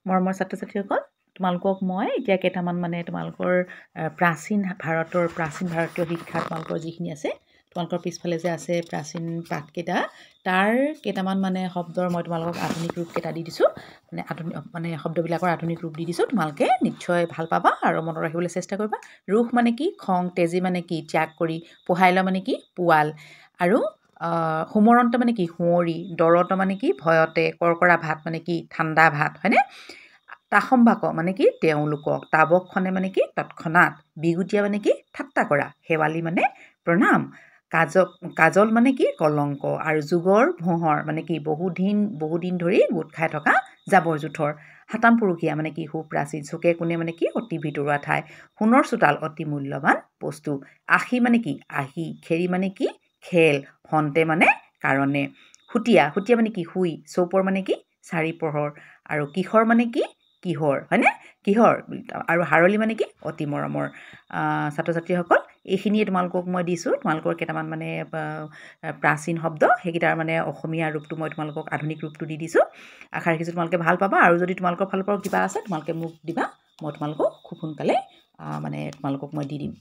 মৰমৰ ছাত্ৰ-ছাত্ৰীসকল, তোমালোকক মই এতিয়া কেইটামান তোমালোকৰ প্ৰাচীন ভাৰতীয় শিক্ষা তোমালোকৰ যিখিনি আছে, তোমালোকৰ পিছফালে যে আছে প্ৰাচীন পাঠকেইটা, তাৰ কেইটামান শব্দৰ মই তোমালোকক আধুনিক ৰূপ কেইটা দি দিছোঁ। শব্দবিলাকৰ আধুনিক ৰূপ দি দিছোঁ। তোমালোকে নিশ্চয় ভাল পাবা আৰু মনত ৰাখিবলৈ চেষ্টা কৰিবা। ৰোষ মানে কি? খং। তেজী মানে কি? ত্যাগ কৰি। পোহাইল মানে কি? পোৱাল। আৰু সোমৰন্ত মানে কি? সুঁৱৰি। দৰত মানে কি? ভয়তে। কৰকৰা ভাত মানে কি? ঠাণ্ডা ভাত, হয়নে? তাসম্ভাক মানে কি? তেওঁলোকক। তাবকখনে মানে কি? তৎক্ষণাত। বিগুটীয়া মানে কি? ঠাট্টা কৰা। শেৱালি মানে প্ৰণাম। কাজল মানে কি? কলংক। আৰু যুগৰ ভোঁহৰ মানে কি? বহুদিন ধৰি গোট খাই থকা জাবৰ জোঁথৰ। সাতাম পুৰুষীয়া মানে কি? সুপ্ৰাচীন। চুকে কোণে মানে কি? অতি ভিতৰুৱা ঠাই। সোণৰ চোতাল অতি মূল্যৱান বস্তু। আশী মানে কি? আহি। খেৰি মানে কি? খেল। হন্তে মানে কাৰণে। সুতীয়া মানে কি? শুই। চৌপৰ মানে কি? চাৰি প্ৰহৰ। আৰু কিশোৰ মানে কি? কিহৰ, হয়নে? কিহৰ। আৰু হাৰলি মানে কি? অতি মৰমৰ। ছাত্ৰ ছাত্ৰীসকল, এইখিনিয়ে তোমালোকক মই দিছোঁ। তোমালোকৰ কেইটামান প্ৰাচীন শব্দ, সেইকেইটাৰ অসমীয়া ৰূপটো মই তোমালোকক আধুনিক ৰূপটো দি দিছোঁ। আশা ৰাখিছোঁ তোমালোকে ভাল পাবা। আৰু যদি তোমালোকৰ ফালৰ পৰাও কিবা আছে তোমালোকে মোক দিবা, মই তোমালোকক খুব সোনকালে তোমালোকক মই দি দিম।